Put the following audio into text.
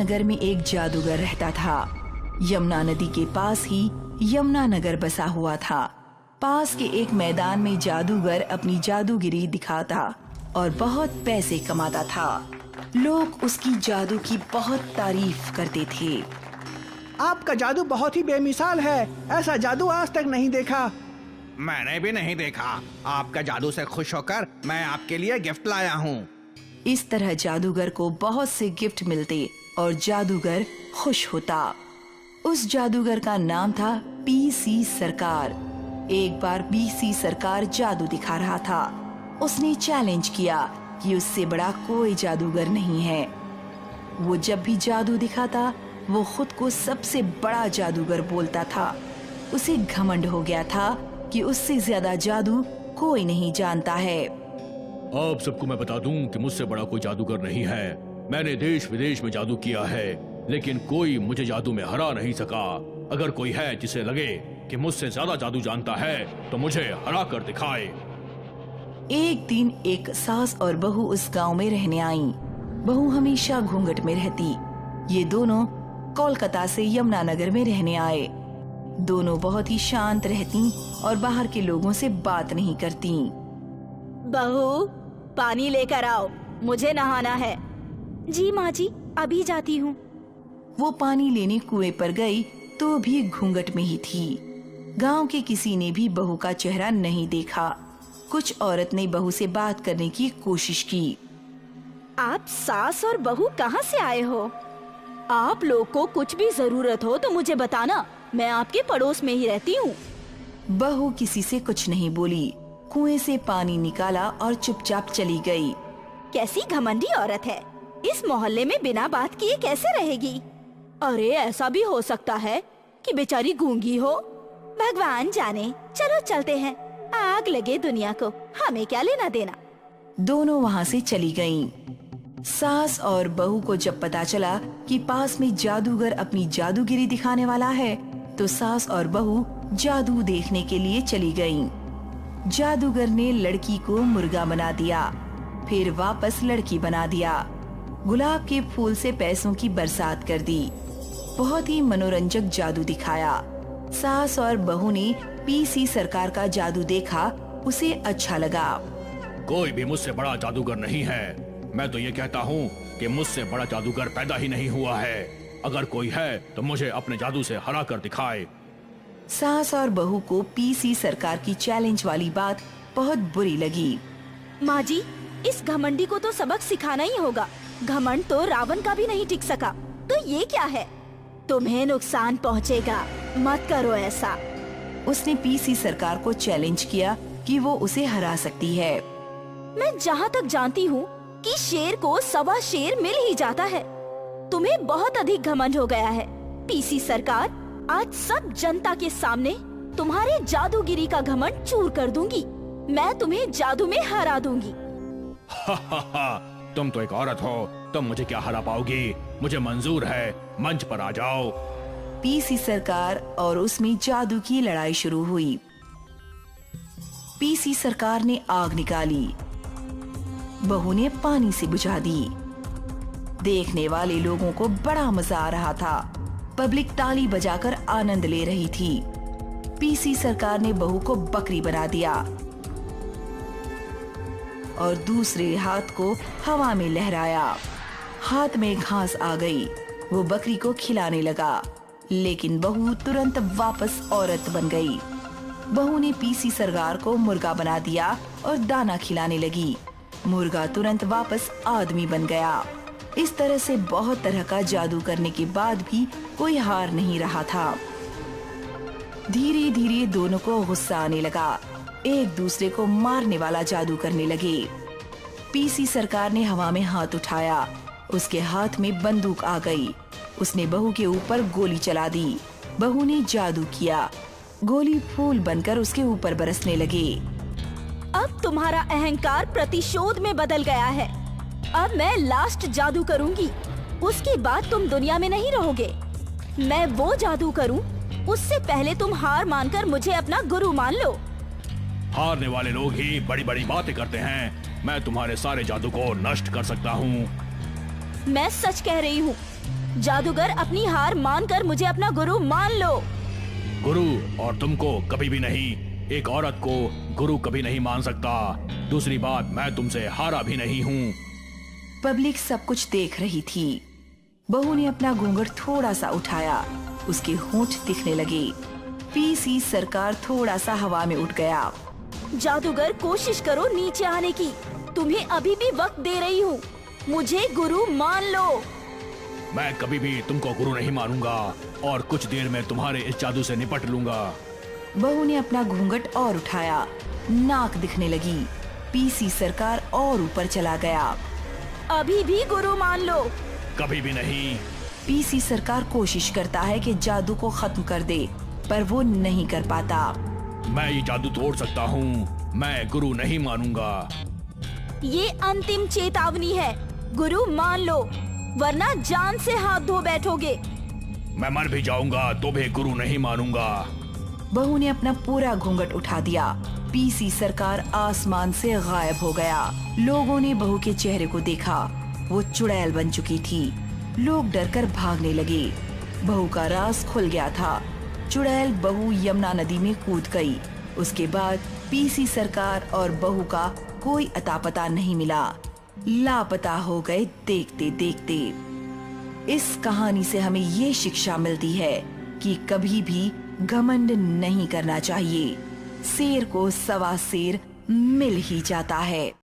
नगर में एक जादूगर रहता था। यमुना नदी के पास ही यमुना नगर बसा हुआ था। पास के एक मैदान में जादूगर अपनी जादूगिरी दिखाता और बहुत पैसे कमाता था। लोग उसकी जादू की बहुत तारीफ करते थे। आपका जादू बहुत ही बेमिसाल है, ऐसा जादू आज तक नहीं देखा। मैंने भी नहीं देखा। आपका जादू से खुश होकर मैं आपके लिए गिफ्ट लाया हूँ। इस तरह जादूगर को बहुत से गिफ्ट मिलते और जादूगर खुश होता। उस जादूगर का नाम था पीसी सरकार। एक बार पीसी सरकार जादू दिखा रहा था। उसने चैलेंज किया कि उससे बड़ा कोई जादूगर नहीं है। वो जब भी जादू दिखाता वो खुद को सबसे बड़ा जादूगर बोलता था। उसे घमंड हो गया था कि उससे ज्यादा जादू कोई नहीं जानता है। आप सबको मैं बता दूं कि मुझसे बड़ा कोई जादूगर नहीं है। मैंने देश विदेश में जादू किया है, लेकिन कोई मुझे जादू में हरा नहीं सका। अगर कोई है जिसे लगे कि मुझसे ज्यादा जादू जानता है तो मुझे हरा कर दिखाए। एक दिन एक सास और बहू उस गांव में रहने आईं। बहू हमेशा घूंघट में रहती। ये दोनों कोलकाता से यमुना नगर में रहने आए। दोनों बहुत ही शांत रहती और बाहर के लोगों से बात नहीं करती। बहू, पानी लेकर आओ, मुझे नहाना है। जी माँ जी, अभी जाती हूँ। वो पानी लेने कुएं पर गई तो भी घूंघट में ही थी। गांव के किसी ने भी बहू का चेहरा नहीं देखा। कुछ औरत ने बहू से बात करने की कोशिश की। आप सास और बहू कहाँ से आए हो? आप लोग को कुछ भी जरूरत हो तो मुझे बताना, मैं आपके पड़ोस में ही रहती हूँ। बहू किसी से कुछ नहीं बोली, कुएं से पानी निकाला और चुपचाप चली गई। कैसी घमंडी औरत है, इस मोहल्ले में बिना बात किए कैसे रहेगी? अरे ऐसा भी हो सकता है कि बेचारी गूंगी हो। भगवान जाने। चलो चलते हैं, आग लगे दुनिया को, हमें क्या लेना देना। दोनों वहाँ से चली गईं। सास और बहू को जब पता चला कि पास में जादूगर अपनी जादूगिरी दिखाने वाला है तो सास और बहू जादू देखने के लिए चली गईं। जादूगर ने लड़की को मुर्गा बना दिया, फिर वापस लड़की बना दिया। गुलाब के फूल से पैसों की बरसात कर दी। बहुत ही मनोरंजक जादू दिखाया। सास और बहू ने पीसी सरकार का जादू देखा, उसे अच्छा लगा। कोई भी मुझसे बड़ा जादूगर नहीं है। मैं तो ये कहता हूँ कि मुझसे बड़ा जादूगर पैदा ही नहीं हुआ है। अगर कोई है तो मुझे अपने जादू से हरा कर दिखाए। सास और बहू को पीसी सरकार की चैलेंज वाली बात बहुत बुरी लगी। माँ जी, इस घमंडी को तो सबक सिखाना ही होगा। घमंड तो रावण का भी नहीं टिक सका, तो ये क्या है? तुम्हें नुकसान पहुँचेगा, मत करो ऐसा। उसने पीसी सरकार को चैलेंज किया कि वो उसे हरा सकती है। मैं जहाँ तक जानती हूँ कि शेर को सवा शेर मिल ही जाता है। तुम्हें बहुत अधिक घमंड हो गया है। पीसी सरकार, आज सब जनता के सामने तुम्हारे जादूगिरी का घमंड चूर कर दूंगी। मैं तुम्हें जादू में हरा दूंगी। तुम तो एक औरत हो, तुम मुझे क्या हरा पाओगी? मुझे मंजूर है, मंच पर आ जाओ। पीसी सरकार और उसमें जादू की लड़ाई शुरू हुई। पीसी सरकार ने आग निकाली, बहू ने पानी से बुझा दी। देखने वाले लोगों को बड़ा मजा आ रहा था। पब्लिक ताली बजाकर आनंद ले रही थी। पीसी सरकार ने बहू को बकरी बना दिया और दूसरे हाथ को हवा में लहराया। हाथ में घास आ गई। वो बकरी को खिलाने लगा, लेकिन बहू तुरंत वापस औरत बन गई। बहू ने पीसी सरकार को मुर्गा बना दिया और दाना खिलाने लगी। मुर्गा तुरंत वापस आदमी बन गया। इस तरह से बहुत तरह का जादू करने के बाद भी कोई हार नहीं रहा था। धीरे धीरे दोनों को गुस्सा आने लगा। एक दूसरे को मारने वाला जादू करने लगे। पीसी सरकार ने हवा में हाथ उठाया। उसके हाथ में बंदूक आ गई। उसने बहू के ऊपर गोली चला दी। बहू ने जादू किया। गोली फूल बनकर उसके ऊपर बरसने लगे। अब तुम्हारा अहंकार प्रतिशोध में बदल गया है। अब मैं लास्ट जादू करूंगी, उसके बाद तुम दुनिया में नहीं रहोगे। मैं वो जादू करूं, उससे पहले तुम हार मानकर मुझे अपना गुरु मान लो। हारने वाले लोग ही बड़ी बड़ी बातें करते हैं। मैं तुम्हारे सारे जादू को नष्ट कर सकता हूँ। मैं सच कह रही हूँ। जादूगर, अपनी हार मानकर मुझे अपना गुरु मान लो। गुरु और तुमको कभी भी नहीं। एक औरत को गुरु कभी नहीं मान सकता। दूसरी बात, मैं तुमसे हारा भी नहीं हूँ। पब्लिक सब कुछ देख रही थी। बहू ने अपना घूंघट थोड़ा सा उठाया, उसके होंठ दिखने लगे। पीसी सरकार थोड़ा सा हवा में उठ गया। जादूगर, कोशिश करो नीचे आने की। तुम्हें अभी भी वक्त दे रही हूँ, मुझे गुरु मान लो। मैं कभी भी तुमको गुरु नहीं मानूंगा और कुछ देर में तुम्हारे इस जादू से निपट लूंगा। बहू ने अपना घूंघट और उठाया, नाक दिखने लगी। पीसी सरकार और ऊपर चला गया। अभी भी गुरु मान लो। कभी भी नहीं। पीसी सरकार कोशिश करता है कि जादू को खत्म कर दे, पर वो नहीं कर पाता। मैं ये जादू तोड़ सकता हूँ, मैं गुरु नहीं मानूंगा। ये अंतिम चेतावनी है, गुरु मान लो, वरना जान से हाथ धो बैठोगे। मैं मर भी जाऊंगा तो भी गुरु नहीं मानूंगा। बहू ने अपना पूरा घूंघट उठा दिया। पीसी सरकार आसमान से गायब हो गया। लोगों ने बहू के चेहरे को देखा, वो चुड़ैल बन चुकी थी। लोग डरकर भागने लगे। बहू का राज खुल गया था। चुड़ैल बहू यमुना नदी में कूद गई। उसके बाद पीसी सरकार और बहू का कोई अता पता नहीं मिला। लापता हो गए देखते देखते। इस कहानी से हमें ये शिक्षा मिलती है कि कभी भी घमंड नहीं करना चाहिए। शेर को सवा शेर मिल ही जाता है।